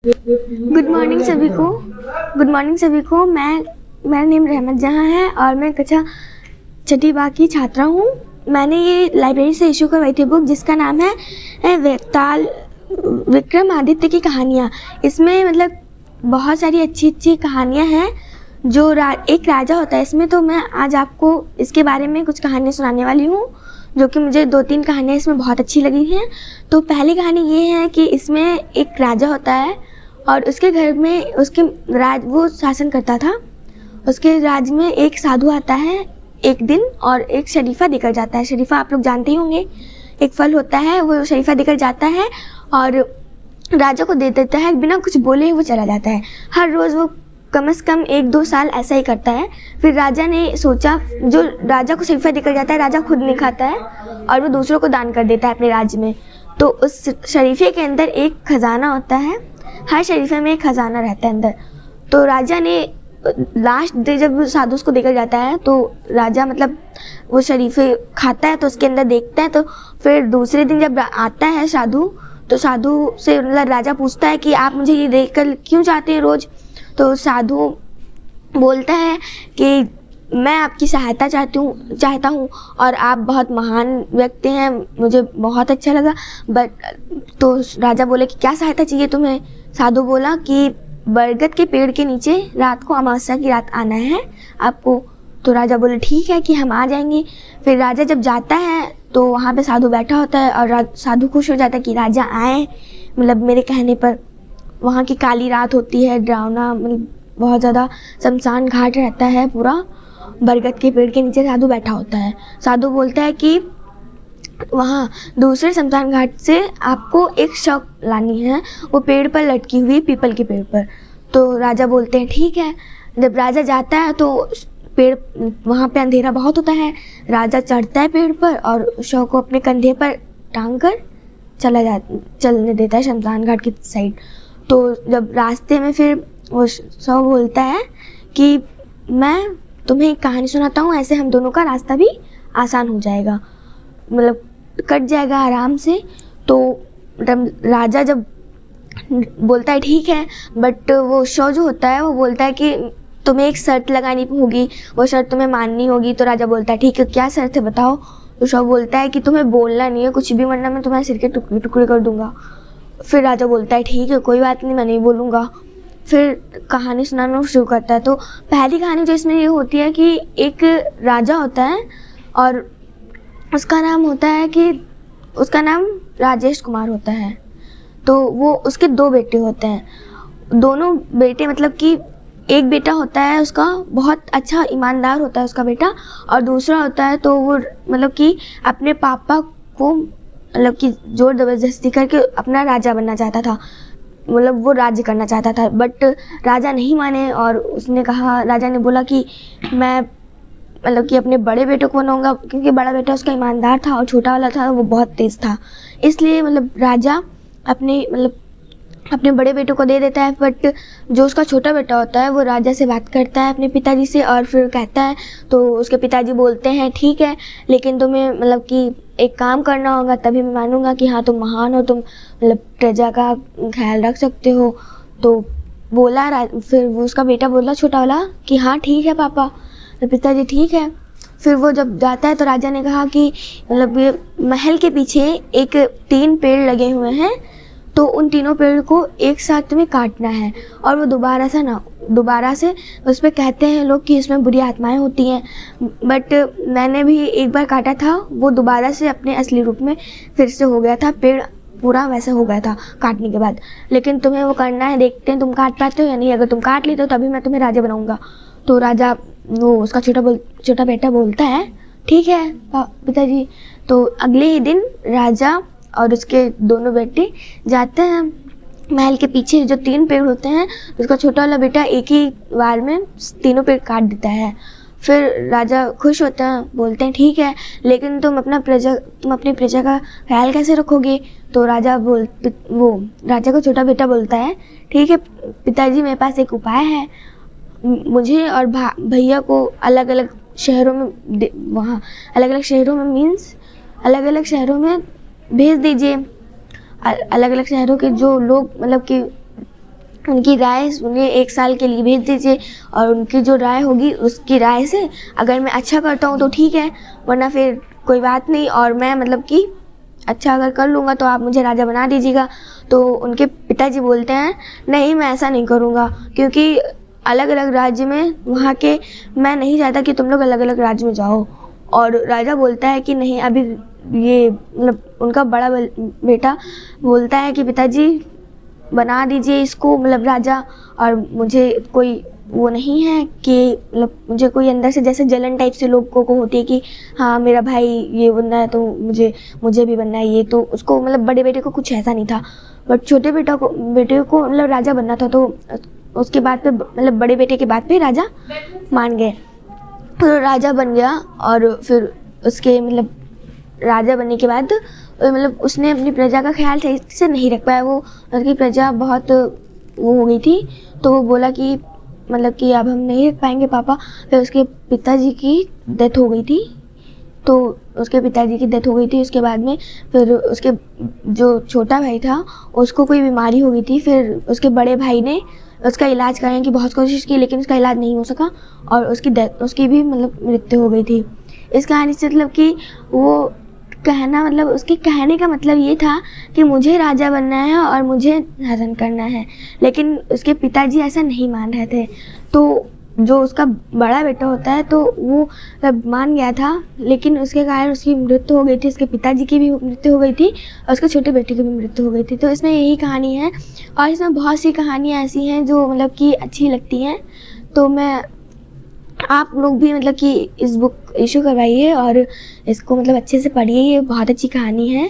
Good morning सभी को। मेरा नेम रहमत जहाँ है और मैं कक्षा छठी बा की छात्रा हूँ। मैंने ये लाइब्रेरी से इशू करवाई थी बुक जिसका नाम है विक्रमादित्य की कहानियाँ। इसमें मतलब बहुत सारी अच्छी अच्छी कहानियाँ हैं जो एक राजा होता है इसमें। तो मैं आज आपको इसके बारे में कुछ कहानियाँ सुनाने वाली हूँ जो कि मुझे 2-3 कहानियाँ इसमें बहुत अच्छी लगी हैं। तो पहली कहानी ये है कि इसमें एक राजा होता है और उसके घर में वो शासन करता था। उसके राज्य में एक साधु आता है एक दिन और एक शरीफा देकर जाता है। शरीफा आप लोग जानते ही होंगे, एक फल होता है। वो शरीफा देकर जाता है और राजा को दे देता है। बिना कुछ बोले वो चला जाता है। हर रोज़ वो कम से कम 1-2 साल ऐसा ही करता है। फिर राजा ने सोचा, जो राजा को शरीफा देकर जाता है राजा खुद नहीं खाता है और वो दूसरों को दान कर देता है अपने राज्य में। तो उस शरीफे के अंदर एक खजाना होता है। हर शरीफे में एक खजाना रहता है अंदर। तो राजा ने लास्ट डे जब साधु उसको देकर जाता है तो राजा मतलब वो शरीफे खाता है तो उसके अंदर देखता है। तो फिर दूसरे दिन जब आता है साधु, तो साधु से मतलब राजा पूछता है कि आप मुझे ये देखकर क्यों चाहते हैं रोज़। तो साधु बोलता है कि मैं आपकी सहायता चाहता हूँ और आप बहुत महान व्यक्ति हैं, मुझे बहुत अच्छा लगा। तो राजा बोले कि क्या सहायता चाहिए तुम्हें। साधु बोला कि बरगद के पेड़ के नीचे रात को अमावस्या की रात आना है आपको। तो राजा बोले ठीक है कि हम आ जाएंगे। फिर राजा जब जाता है तो वहाँ पे साधु बैठा होता है और साधु खुश हो जाता है कि राजा आए, मतलब मेरे कहने पर। वहाँ की काली रात होती है, डरावना, मतलब बहुत ज़्यादा शमशान घाट रहता है पूरा। बरगद के पेड़ के नीचे साधु बैठा होता है। साधु बोलता है कि वहाँ दूसरे शमशान घाट से आपको एक शव लानी है, वो पेड़ पर लटकी हुई, पीपल के पेड़ पर। तो राजा बोलते हैं ठीक है। जब राजा जाता है तो पेड़, वहाँ पे अंधेरा बहुत होता है। राजा चढ़ता है पेड़ पर और शव को अपने कंधे पर टांग कर चलने देता है शमशान घाट की साइड। तो जब रास्ते में फिर वो शव बोलता है कि मैं तुम्हें एक कहानी सुनाता हूँ, ऐसे हम दोनों का रास्ता भी आसान हो जाएगा, मतलब कट जाएगा आराम से। तो राजा जब बोलता है ठीक है, बट वो शव जो होता है वो बोलता है कि तुम्हें एक शर्त लगानी होगी, वो शर्त तुम्हें माननी होगी। तो राजा बोलता है ठीक है, क्या शर्त है बताओ। तो शव बोलता है कि तुम्हें बोलना नहीं है कुछ भी, वरना मैं तुम्हारे सिर के टुकड़े टुकड़े कर दूंगा। फिर राजा बोलता है ठीक है कोई बात नहीं, मैं नहीं बोलूँगा। फिर कहानी सुनाना शुरू करता है। तो पहली कहानी जो इसमें ये होती है कि एक राजा होता है और उसका नाम राजेश कुमार होता है। तो वो उसके 2 बेटे होते हैं। दोनों बेटे मतलब कि एक बेटा होता है उसका बहुत अच्छा ईमानदार होता है उसका बेटा, और दूसरा होता है तो वो मतलब कि अपने पापा को मतलब कि जोर ज़बरदस्ती करके अपना राजा बनना चाहता था, मतलब वो राज्य करना चाहता था। बट राजा नहीं माने और उसने कहा, राजा ने बोला कि मैं मतलब कि अपने बड़े बेटे को बनाऊंगा, क्योंकि बड़ा बेटा उसका ईमानदार था और छोटा वाला था वो बहुत तेज़ था। इसलिए मतलब राजा अपने बड़े बेटे को दे देता है। बट जो उसका छोटा बेटा होता है वो राजा से बात करता है अपने पिताजी से और फिर कहता है, तो उसके पिताजी बोलते हैं ठीक है, लेकिन तुम्हें मतलब कि एक काम करना होगा, तभी मैं मानूंगा कि हाँ तुम महान हो, तुम मतलब प्रजा का ख्याल रख सकते हो। तो बोला फिर वो उसका बेटा बोला छोटा वाला कि हाँ ठीक है पापा। तो पिताजी ठीक है। फिर वो जब जाता है तो राजा ने कहा कि मतलब ये महल के पीछे 3 पेड़ लगे हुए हैं, तो उन तीनों पेड़ को एक साथ तुम्हें काटना है और वो दोबारा से उस पर कहते हैं लोग कि इसमें बुरी आत्माएं होती हैं। बट मैंने भी एक बार काटा था, वो दोबारा से अपने असली रूप में फिर से हो गया था, पेड़ पूरा वैसा हो गया था काटने के बाद। लेकिन तुम्हें वो करना है, देखते हैं तुम काट पाते हो या नहीं। अगर तुम काट ली तो तभी मैं तुम्हें राजा बनाऊंगा। तो राजा वो उसका छोटा बेटा बोलता है ठीक है पिताजी। तो अगले ही दिन राजा और उसके दोनों बेटे जाते हैं महल के पीछे जो 3 पेड़ होते हैं। उसका छोटा वाला बेटा एक ही बार में तीनों पेड़ काट देता है। फिर राजा खुश होते हैं, बोलते हैं ठीक है, लेकिन तुम अपनी प्रजा का ख्याल कैसे रखोगे। तो राजा को छोटा बेटा बोलता है ठीक है पिताजी, मेरे पास एक उपाय है। मुझे और भैया को अलग अलग शहरों में भेज दीजिए। अलग अलग शहरों के जो लोग मतलब कि उनकी राय उन्हें 1 साल के लिए भेज दीजिए, और उनकी जो राय होगी उसकी राय से अगर मैं अच्छा करता हूँ तो ठीक है, वरना फिर कोई बात नहीं, और मैं मतलब कि अच्छा अगर कर लूँगा तो आप मुझे राजा बना दीजिएगा। तो उनके पिताजी बोलते हैं, नहीं मैं ऐसा नहीं करूँगा, क्योंकि अलग अलग राज्य में वहाँ के, मैं नहीं चाहता कि तुम लोग अलग अलग राज्य में जाओ। और राजा बोलता है कि नहीं, अभी ये मतलब उनका बड़ा बेटा बोलता है कि पिताजी बना दीजिए इसको मतलब राजा, और मुझे कोई वो नहीं है कि मतलब मुझे कोई अंदर से जैसे जलन टाइप से लोगों को होती है कि हाँ मेरा भाई ये बनना है तो मुझे भी बनना है ये, तो उसको मतलब बड़े बेटे को कुछ ऐसा नहीं था, बट छोटे बेटे को मतलब राजा बनना था। तो उसके बाद पे मतलब बड़े बेटे के बाद पे राजा मान गए, तो राजा बन गया। और फिर उसके मतलब राजा बनने के बाद मतलब उसने अपनी प्रजा का ख्याल सही से नहीं रख पाया, वो उसकी प्रजा बहुत वो हो गई थी, तो वो बोला कि मतलब कि अब हम नहीं रख पाएंगे पापा। फिर उसके पिताजी की डेथ हो गई थी, तो उसके पिताजी की डेथ हो गई थी। उसके बाद में फिर उसके जो छोटा भाई था उसको कोई बीमारी हो गई थी, फिर उसके बड़े भाई ने उसका इलाज करने की बहुत कोशिश की, लेकिन उसका इलाज नहीं हो सका और उसकी भी मतलब मृत्यु हो गई थी। इस कहानी से मतलब कि वो कहना मतलब उसके कहने का मतलब ये था कि मुझे राजा बनना है और मुझे शासन करना है, लेकिन उसके पिताजी ऐसा नहीं मान रहे थे। तो जो उसका बड़ा बेटा होता है तो वो मतलब मान गया था, लेकिन उसके कारण उसकी मृत्यु हो गई थी, उसके पिताजी की भी मृत्यु हो गई थी और उसके छोटे बेटे की भी मृत्यु हो गई थी। तो इसमें यही कहानी है, और इसमें बहुत सी कहानियाँ ऐसी हैं जो मतलब कि अच्छी लगती हैं। तो मैं आप लोग भी मतलब कि इस बुक इशू करवाइए और इसको मतलब अच्छे से पढ़िए, ये बहुत अच्छी कहानी है।